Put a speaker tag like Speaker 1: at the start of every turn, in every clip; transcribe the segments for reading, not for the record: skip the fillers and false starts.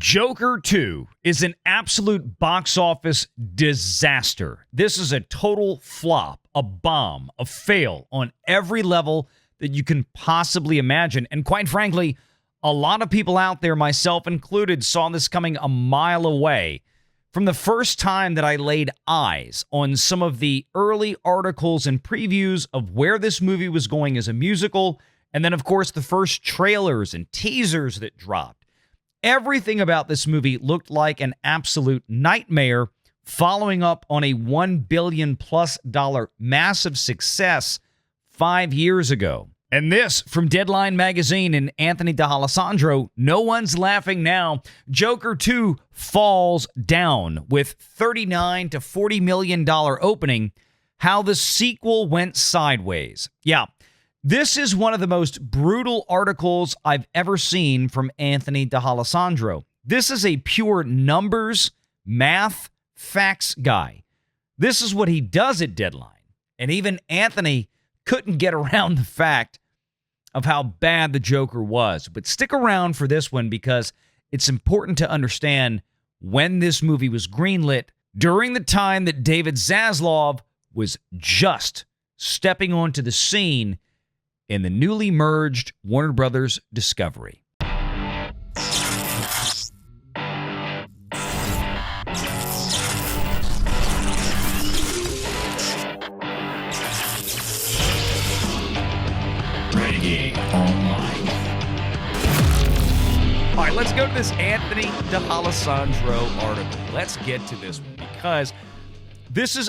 Speaker 1: Joker 2 is an absolute box office disaster. This is a total flop, a bomb, a fail on every level that you can possibly imagine. And quite frankly, a lot of people out there, myself included, saw this coming a mile away. From the first time that I laid eyes on some of the early articles and previews of where this movie was going as a musical, and then, of course, the first trailers and teasers that dropped, everything about this movie looked like an absolute nightmare, following up on a $1 billion+ massive success 5 years ago. And this from Deadline Magazine and Anthony D'Alessandro, no one's laughing now. Joker 2 falls down with $39 to $40 million opening. How the sequel went sideways. Yeah. This is one of the most brutal articles I've ever seen from Anthony D'Alessandro. This is a pure numbers, math, facts guy. This is what he does at Deadline. And even Anthony couldn't get around the fact of how bad the Joker was. But stick around for this one because it's important to understand when this movie was greenlit during the time that David Zaslav was just stepping onto the scene in the newly merged Warner Brothers Discovery. Renegade Online. All right, let's go to this Anthony D'Alessandro article. Let's get to this one because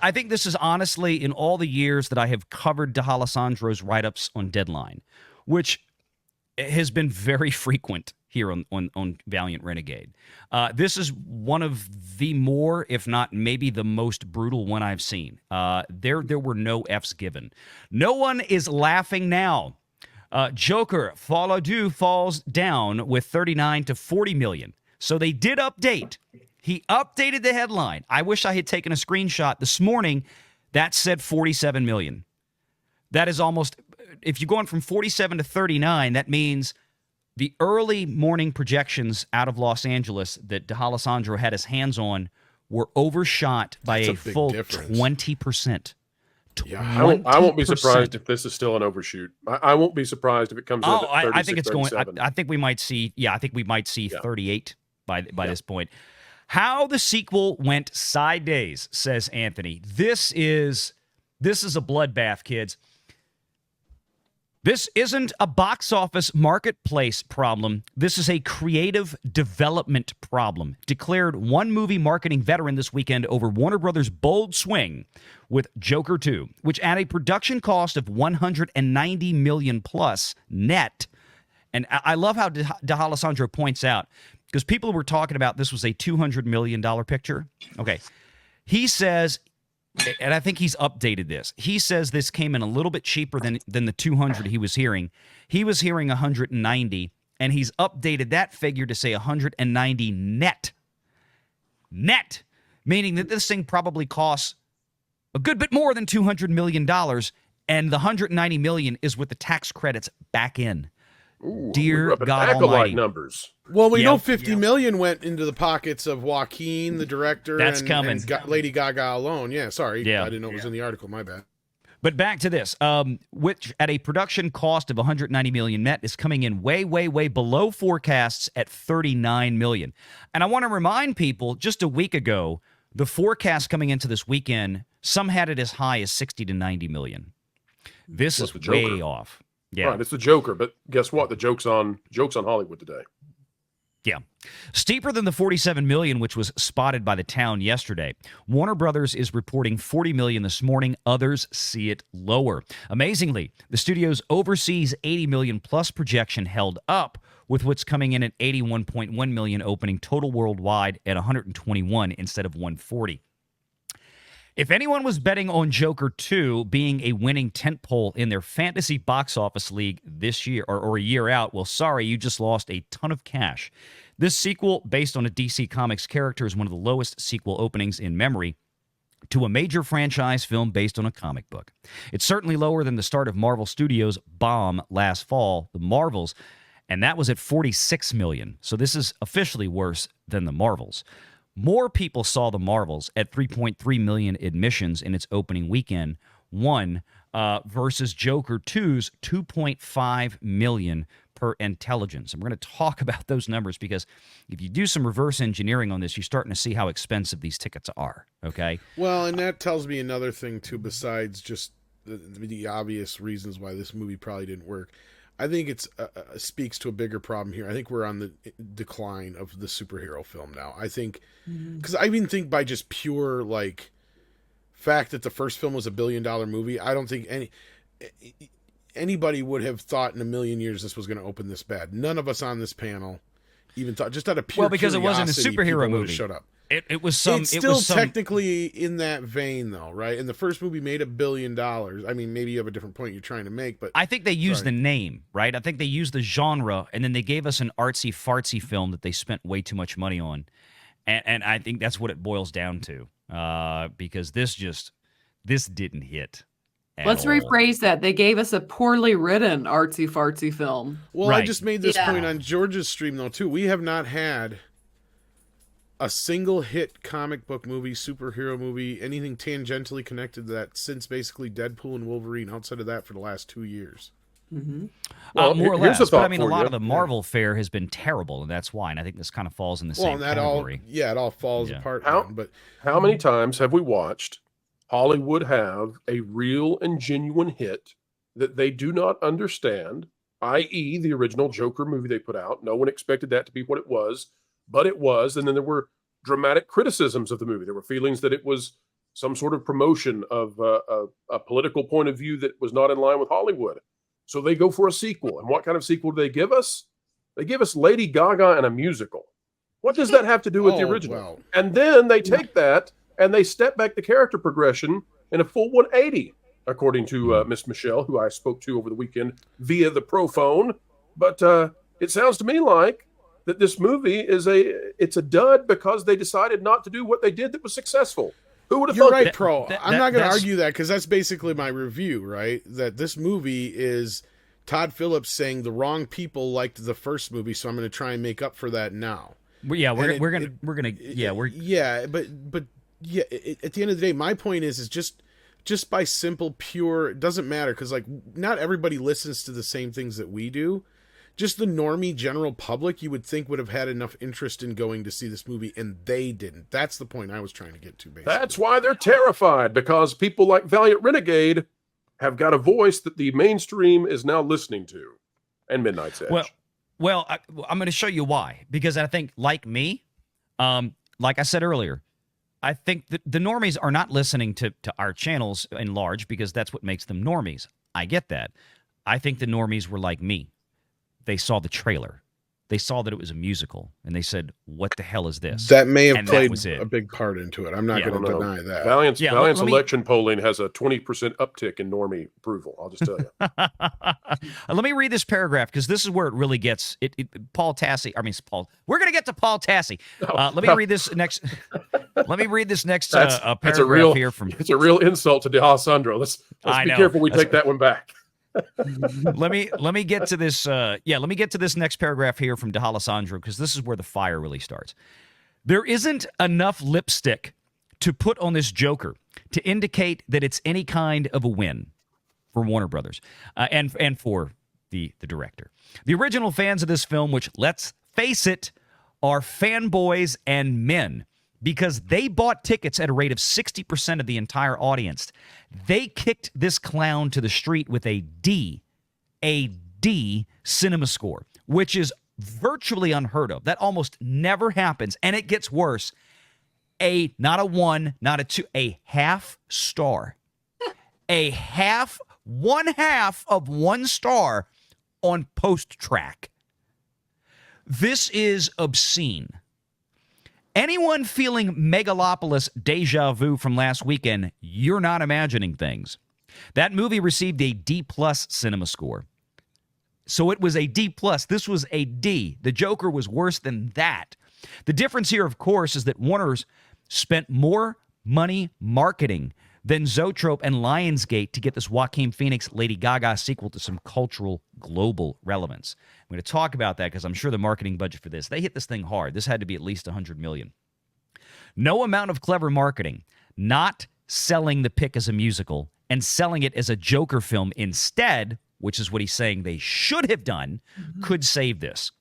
Speaker 1: I think this is honestly, in all the years that I have covered D'Alessandro's write-ups on Deadline, which has been very frequent here on Valiant Renegade. This is one of the more, if not maybe the most brutal one I've seen. There were no Fs given. No one is laughing now. Joker Folie falls down with 39 to 40 million. So they did update. He updated the headline. I wish I had taken a screenshot this morning that said 47 million. That is almost, if you're going from 47 to 39, that means the early morning projections out of Los Angeles that D'Alessandro had his hands on were overshot by a full difference. 20%.
Speaker 2: Yeah, I won't be surprised if this is still an overshoot. I won't be surprised if it comes in at 36,
Speaker 1: I think it's
Speaker 2: 37.
Speaker 1: I think we might see, I think we might see 38 by this point. How the sequel went sideways, says Anthony. This is a bloodbath, kids. This isn't a box office marketplace problem. This is a creative development problem, declared one movie marketing veteran this weekend over Warner Brothers' bold swing with Joker 2, which at a production cost of $190 million plus net. And I love how D'Alessandro points out, because people were talking about this was a $200 million picture. Okay. He says, and I think he's updated this. He says this came in a little bit cheaper than the 200 he was hearing. He was hearing 190, and he's updated that figure to say 190 net. Net, meaning that this thing probably costs a good bit more than $200 million, and the $190 million is with the tax credits back in.
Speaker 2: Ooh,
Speaker 1: dear God Almighty.
Speaker 2: Numbers.
Speaker 3: Well, we know 50 million went into the pockets of Joaquin, the director, and Lady Gaga alone. Yeah, sorry. I didn't know it was in the article. My bad.
Speaker 1: But back to this, which at a production cost of $190 million net is coming in way, way, way below forecasts at $39 million. And I want to remind people, just a week ago, the forecast coming into this weekend, some had it as high as 60 to 90 million. This is way off. Yeah,
Speaker 2: right, it's the Joker, but guess what? The joke's on Hollywood today.
Speaker 1: Yeah. Steeper than the 47 million, which was spotted by the town yesterday. Warner Brothers is reporting 40 million this morning. Others see it lower. Amazingly, the studio's overseas 80 million plus projection held up, with what's coming in at 81.1 million, opening total worldwide at 121 instead of 140. If anyone was betting on Joker 2 being a winning tentpole in their fantasy box office league this year or a year out, well, sorry, you just lost a ton of cash. This sequel, based on a DC Comics character, is one of the lowest sequel openings in memory to a major franchise film based on a comic book. It's certainly lower than the start of Marvel Studios' bomb last fall, The Marvels, and that was at 46 million. So this is officially worse than the Marvels. More people saw the Marvels at 3.3 million admissions in its opening weekend, versus Joker 2's 2.5 million per intelligence. And we're going to talk about those numbers because if you do some reverse engineering on this, you're starting to see how expensive these tickets are, okay?
Speaker 3: Well, and that tells me another thing, too, besides just the obvious reasons why this movie probably didn't work. I think it speaks to a bigger problem here. I think we're on the decline of the superhero film now. I think, because I even think by just pure, like, fact that the first film was $1 billion movie, I don't think anybody would have thought in a million years this was going to open this bad. None of us on this panel even thought, just out of pure
Speaker 1: because it wasn't a superhero movie.
Speaker 3: Shut up.
Speaker 1: It was some.
Speaker 3: It's still technically in that vein, though, right? And the first movie made $1 billion. I mean, maybe you have a different point you're trying to make, but
Speaker 1: I think they used the name, right? I think they used the genre, and then they gave us an artsy fartsy film that they spent way too much money on, and I think that's what it boils down to. Because this didn't hit.
Speaker 4: Let's rephrase that. They gave us a poorly written artsy fartsy film.
Speaker 3: Well, right. I just made this point on George's stream, though, too. We have not had a single hit comic book movie, superhero movie, anything tangentially connected to that since basically Deadpool and Wolverine, outside of that for the last 2 years.
Speaker 4: Mm-hmm.
Speaker 1: Well, more or less. But I mean, a lot of the Marvel fare has been terrible, and that's why. And I think this kind of falls in the same category.
Speaker 3: It all falls apart. But
Speaker 2: how many times have we watched Hollywood have a real and genuine hit that they do not understand, i.e. the original Joker movie they put out? No one expected that to be what it was, but it was. And then there were dramatic criticisms of the movie. There were feelings that it was some sort of promotion of a political point of view that was not in line with Hollywood. So they go for a sequel. And what kind of sequel do they give us? They give us Lady Gaga and a musical. What does that have to do with the original?
Speaker 3: Well.
Speaker 2: And then they take that and they step back the character progression in a full 180, according to Miss Michelle, who I spoke to over the weekend via the pro phone. But it sounds to me like that this movie it's a dud because they decided not to do what they did that was successful. Who would have thought?
Speaker 3: You're right, Pro. I'm not going to argue that because that's basically my review, right? That this movie is Todd Phillips saying the wrong people liked the first movie, so I'm going to try and make up for that now.
Speaker 1: But at the
Speaker 3: end of the day, my point is just by simple, pure, it doesn't matter because like not everybody listens to the same things that we do. Just the normie general public, you would think would have had enough interest in going to see this movie, and they didn't. That's the point I was trying to get to, basically.
Speaker 2: That's why they're terrified, because people like Valiant Renegade have got a voice that the mainstream is now listening to. And Midnight's Edge.
Speaker 1: Well, I'm going to show you why. Because I think, like me, like I said earlier, I think that the normies are not listening to our channels in large because that's what makes them normies. I get that. I think the normies were like me. They saw the trailer. They saw that it was a musical, and they said, what the hell is this?
Speaker 3: That may have played a big part into it. I'm not going to deny that.
Speaker 2: Valiant's election polling has a 20% uptick in normie approval, I'll just tell you.
Speaker 1: Let me read this paragraph, because this is where it really gets Paul Tassi. We're going to get to Paul Tassi. Let me read this next. Let me read this next paragraph here from.
Speaker 2: It's a real insult to DeAlessandro. Let's be careful we take that one back.
Speaker 1: let me get to this. Let me get to this next paragraph here from DeAlessandro, because this is where the fire really starts. There isn't enough lipstick to put on this Joker to indicate that it's any kind of a win for Warner Brothers and for the director. The original fans of this film, which, let's face it, are fanboys and men, because they bought tickets at a rate of 60% of the entire audience. They kicked this clown to the street with a D cinema score, which is virtually unheard of. That almost never happens, and it gets worse. Not a 1, not a 2, a half star. One half of 1 star on post-track. This is obscene. Anyone feeling Megalopolis deja vu from last weekend, you're not imagining things. That movie received a D+ cinema score. So it was a D+. This was a D. The Joker was worse than that. The difference here, of course, is that Warner's spent more money marketing then Zoetrope and Lionsgate to get this Joaquin Phoenix Lady Gaga sequel to some cultural global relevance. I'm going to talk about that because I'm sure the marketing budget for this, they hit this thing hard. This had to be at least $100 million. No amount of clever marketing, not selling the pick as a musical and selling it as a Joker film instead, which is what he's saying they should have done, could save this.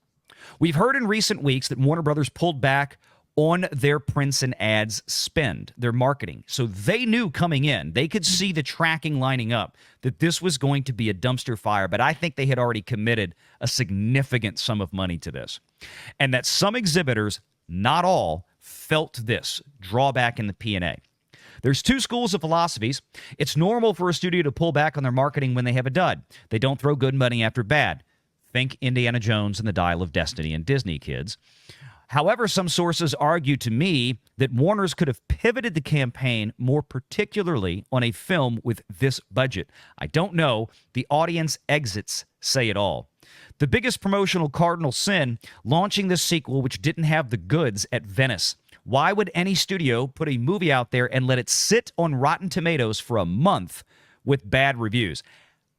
Speaker 1: We've heard in recent weeks that Warner Brothers pulled back on their prints and ads spend, their marketing. So they knew coming in, they could see the tracking lining up, that this was going to be a dumpster fire, but I think they had already committed a significant sum of money to this. And that some exhibitors, not all, felt this drawback in the P&A. There's two schools of philosophies. It's normal for a studio to pull back on their marketing when they have a dud. They don't throw good money after bad. Think Indiana Jones and the Dial of Destiny and Disney, kids. However, some sources argue to me that Warner's could have pivoted the campaign more particularly on a film with this budget. I don't know. The audience exits say it all. The biggest promotional cardinal sin, launching this sequel which didn't have the goods at Venice. Why would any studio put a movie out there and let it sit on Rotten Tomatoes for a month with bad reviews?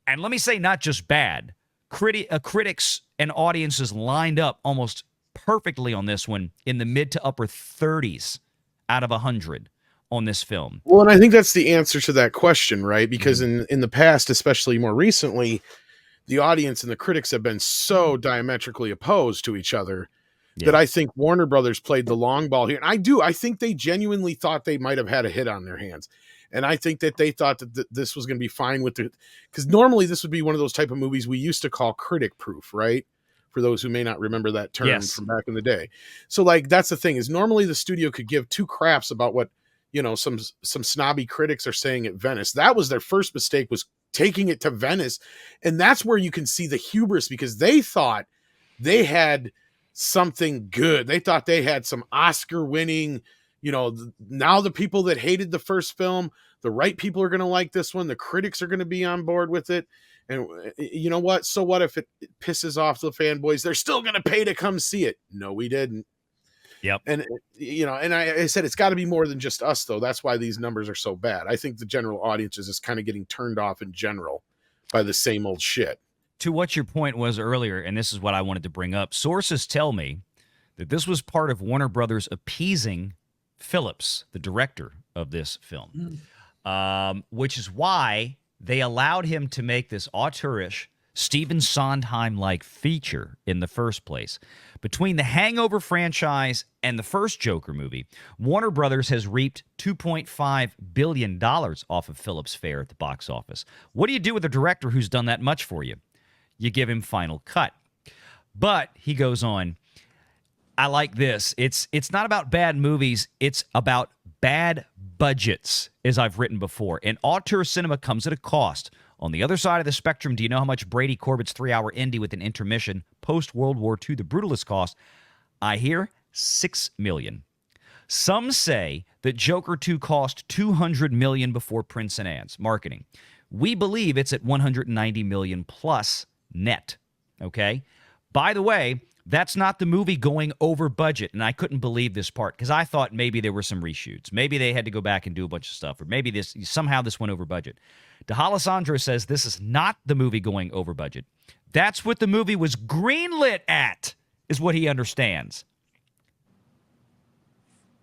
Speaker 1: And let me say, not just bad. Critics and audiences lined up almost perfectly on this one in the mid to upper 30s out of 100 on this film.
Speaker 3: Well, and I think that's the answer to that question, right? Because in the past, especially more recently, the audience and the critics have been so diametrically opposed to each other that I think Warner Brothers played the long ball here. And I think they genuinely thought they might have had a hit on their hands. And I think that they thought that this was going to be fine with because normally this would be one of those type of movies we used to call critic proof, right? For those who may not remember that term from back in the day. So like, that's the thing is normally the studio could give two craps about what, some snobby critics are saying at Venice. That was their first mistake, was taking it to Venice. And that's where you can see the hubris, because they thought they had something good. They thought they had some Oscar winning, now the people that hated the first film, the right people are going to like this one. The critics are going to be on board with it. And you know what? So what if it pisses off the fanboys? They're still going to pay to come see it. No, we didn't.
Speaker 1: Yep.
Speaker 3: And, and I said, it's got to be more than just us, though. That's why these numbers are so bad. I think the general audience is just kind of getting turned off in general by the same old shit.
Speaker 1: To what your point was earlier, and this is what I wanted to bring up, sources tell me that this was part of Warner Brothers appeasing Phillips, the director of this film, which is why they allowed him to make this auteurish, Stephen Sondheim-like feature in the first place. Between the Hangover franchise and the first Joker movie, Warner Brothers has reaped $2.5 billion off of Phillips' fare at the box office. What do you do with a director who's done that much for you? You give him final cut. But he goes on, I like this. It's not about bad movies. It's about bad budgets, as I've written before. And auteur cinema comes at a cost. On the other side of the spectrum, do you know how much Brady Corbett's 3-hour indie with an intermission post-World War II, the Brutalist, cost? I hear $6 million. Some say that Joker 2 cost $200 million before prints and ads, marketing. We believe it's at $190 million plus net, okay? By the way, that's not the movie going over budget, and I couldn't believe this part because I thought maybe there were some reshoots. Maybe they had to go back and do a bunch of stuff, or maybe somehow this went over budget. D'Alessandro says this is not the movie going over budget. That's what the movie was greenlit at, is what he understands.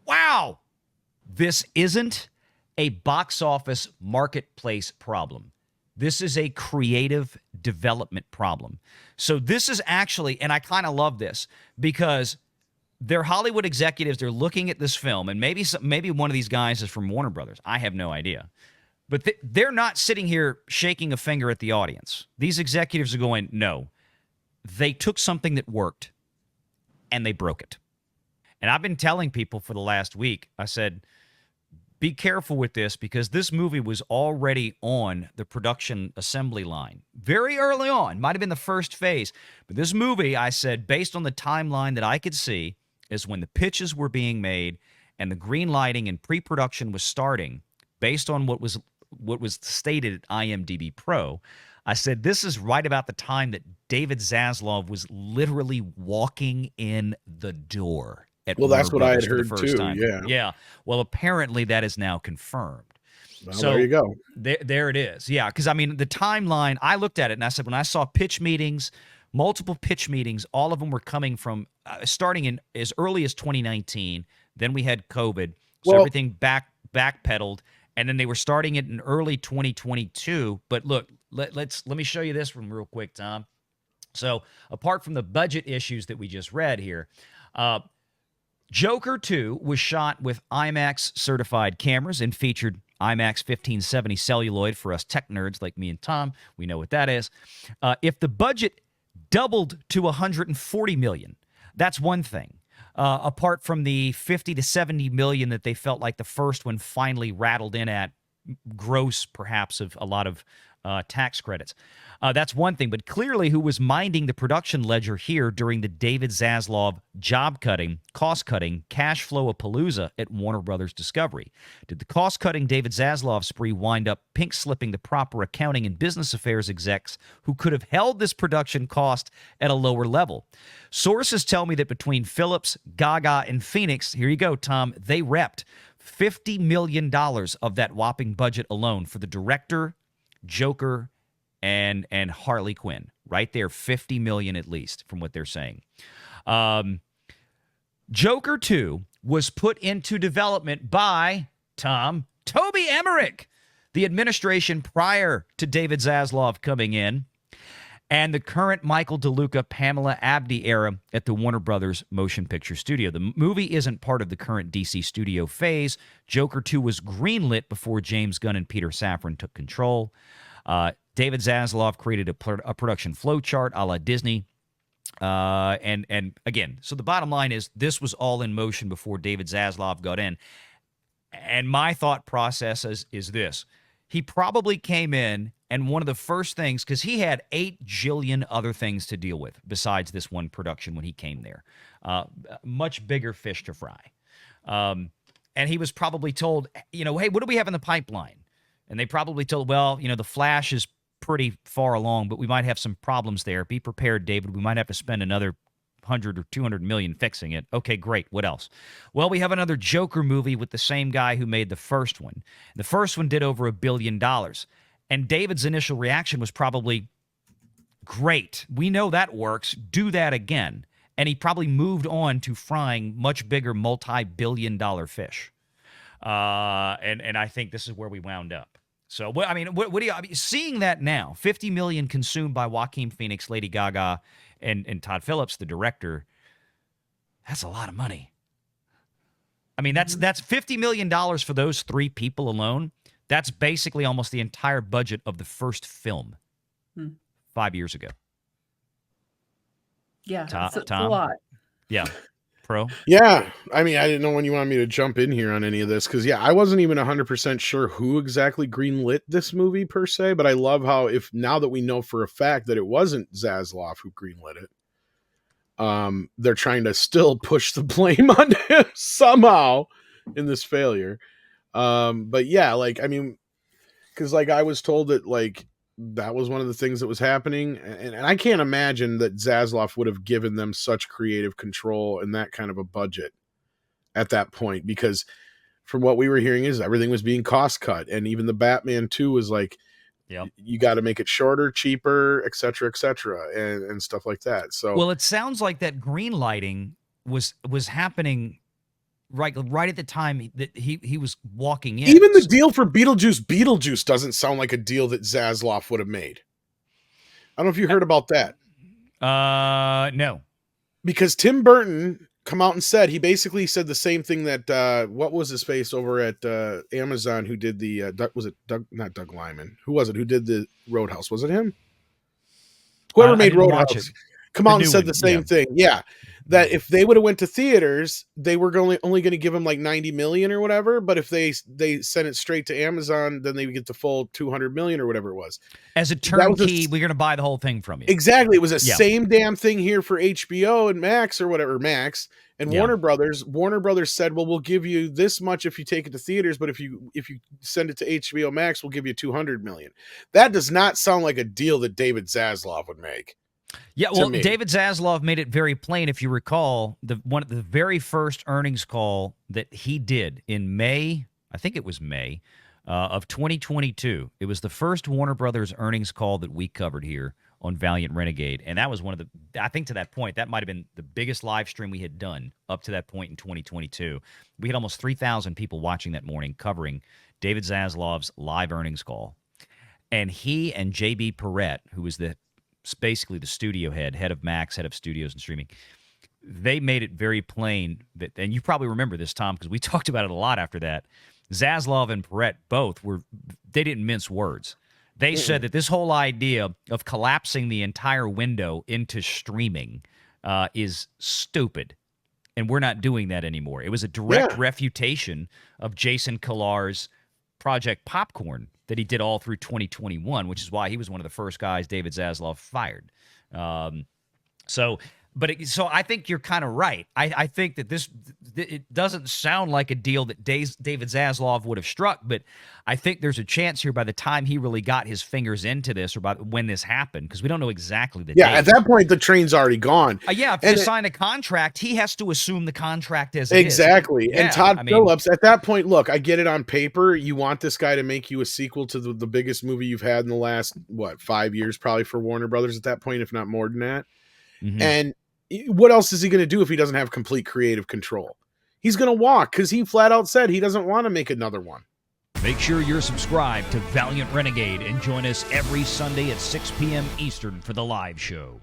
Speaker 1: Wow! This isn't a box office marketplace problem. This is a creative development problem. So this is actually, and I kind of love this, because they're Hollywood executives. They're looking at this film, and maybe one of these guys is from Warner Brothers. I have no idea. But they're not sitting here shaking a finger at the audience. These executives are going, no. They took something that worked, and they broke it. And I've been telling people for the last week, I said, be careful with this, because this movie was already on the production assembly line very early on. Might have been the first phase. But this movie, I said, based on the timeline that I could see, is when the pitches were being made and the green lighting and pre-production was starting, based on what was stated at IMDb Pro. I said, this is right about the time that David Zaslav was literally walking in the door.
Speaker 3: Well, that's what I had heard too. Yeah.
Speaker 1: Yeah. Well, apparently that is now confirmed.
Speaker 3: Well,
Speaker 1: So
Speaker 3: there you go.
Speaker 1: there it is. Yeah, because I mean the timeline. I looked at it and I said when I saw pitch meetings, multiple pitch meetings, all of them were coming from starting in as early as 2019. Then we had COVID, so
Speaker 3: Well-
Speaker 1: everything backpedaled, and then they were starting it in early 2022. But look, let me show you this one real quick, Tom. So apart from the budget issues that we just read here, Joker 2 was shot with IMAX certified cameras and featured IMAX 1570 celluloid for us tech nerds like me and Tom. We know what that is. If the budget doubled to $140 million, that's one thing. Apart from the $50 to $70 million that they felt like the first one finally rattled in at, gross perhaps of a lot of tax credits. That's one thing, but clearly who was minding the production ledger here during the David Zaslav job-cutting, cost-cutting, cash flow-a-palooza at Warner Brothers Discovery? Did the cost-cutting David Zaslav spree wind up pink-slipping the proper accounting and business affairs execs who could have held this production cost at a lower level? Sources tell me that between Phillips, Gaga, and Phoenix, here you go, Tom, they repped $50 million of that whopping budget alone for the director, Joker, and Harley Quinn. Right there, $50 million at least, from what they're saying. Joker 2 was put into development by, Tom, Toby Emmerich, the administration prior to David Zaslav coming in, and the current Michael DeLuca, Pamela Abdy era at the Warner Brothers Motion Picture Studio. The movie isn't part of the current DC studio phase. Joker 2 was greenlit before James Gunn and Peter Safran took control. David Zaslav created a production flowchart a la Disney. And again, so the bottom line is this was all in motion before David Zaslav got in. And my thought process is this. He probably came in, and one of the first things, because he had 8 jillion other things to deal with besides this one production when he came there. Much bigger fish to fry. And he was probably told, hey, what do we have in the pipeline? And they probably told, well, the Flash is pretty far along, but we might have some problems there. Be prepared, David. We might have to spend another 100 or 200 million fixing it. Okay, great. What else? Well, we have another Joker movie with the same guy who made the first one. The first one did over $1 billion. And David's initial reaction was probably, great. We know that works. Do that again. And he probably moved on to frying much bigger multi-billion-dollar fish. And I think this is where we wound up. So, what do you seeing that now? $50 million consumed by Joaquin Phoenix, Lady Gaga, and Todd Phillips, the director. That's a lot of money. I mean, that's $50 million for those 3 people alone. That's basically almost the entire budget of the first film 5 years ago.
Speaker 4: Yeah,
Speaker 1: Tom?
Speaker 4: it's a lot.
Speaker 1: Yeah. Pro?
Speaker 3: Yeah. I mean, I didn't know when you wanted me to jump in here on any of this because, I wasn't even 100% sure who exactly greenlit this movie per se, but I love how now that we know for a fact that it wasn't Zaslav who greenlit it, they're trying to still push the blame on him somehow in this failure. But yeah, because I was told that that was one of the things that was happening. And I can't imagine that Zaslav would have given them such creative control and that kind of a budget at that point, because from what we were hearing is everything was being cost cut. And even the Batman 2 was you got to make it shorter, cheaper, et cetera, and stuff like that. So,
Speaker 1: well, it sounds like that green lighting was happening right at the time that he was walking in.
Speaker 3: Even the deal for Beetlejuice doesn't sound like a deal that Zaslav would have made. I don't know if you heard about that.
Speaker 1: No.
Speaker 3: Because Tim Burton come out and said, he basically said the same thing that, what was his face over at Amazon who did the, not Doug Lyman. Who was it? Who did the Roadhouse? Was it him? Whoever made Roadhouse. Come out and said the same thing. Yeah. That if they would have went to theaters, they were only going to give them like 90 million or whatever. But if they sent it straight to Amazon, then they would get the full 200 million or whatever it was. As a
Speaker 1: turnkey, we're going to buy the whole thing from you.
Speaker 3: Exactly. It was the same damn thing here for HBO and Max or whatever, Max and Warner Brothers. Warner Brothers said, well, we'll give you this much if you take it to theaters, but if you send it to HBO Max, we'll give you 200 million. That does not sound like a deal that David Zaslav would make.
Speaker 1: Yeah, well, David Zaslav made it very plain. If you recall, the very first earnings call that he did in May, I think it was May, of 2022. It was the first Warner Brothers earnings call that we covered here on Valiant Renegade, and that was one of the, I think to that point, that might have been the biggest live stream we had done up to that point in 2022. We had almost 3,000 people watching that morning covering David Zaslav's live earnings call. And he and JB Perrette, who was basically the studio head of Max, head of studios and streaming, they made it very plain that, and you probably remember this, Tom, because we talked about it a lot after that, Zaslav and Perrette both they didn't mince words. They said that this whole idea of collapsing the entire window into streaming is stupid, and we're not doing that anymore. It was a direct refutation of Jason Killar's Project Popcorn that he did all through 2021, which is why he was one of the first guys David Zaslav fired. So I think you're kind of right. I think that it doesn't sound like a deal that David Zaslav would have struck, but I think there's a chance here by the time he really got his fingers into this, or by when this happened, because we don't know exactly the date.
Speaker 3: At that point, the train's already gone.
Speaker 1: If you sign a contract, he has to assume the contract as it
Speaker 3: exactly.
Speaker 1: is.
Speaker 3: And Todd Phillips, at that point, look, I get it on paper. You want this guy to make you a sequel to the biggest movie you've had in the last, 5 years, probably for Warner Brothers at that point, if not more than that. Mm-hmm. And what else is he going to do if he doesn't have complete creative control? He's going to walk, because he flat out said he doesn't want to make another one.
Speaker 1: Make sure you're subscribed to Valiant Renegade and join us every Sunday at 6 p.m. Eastern for the live show.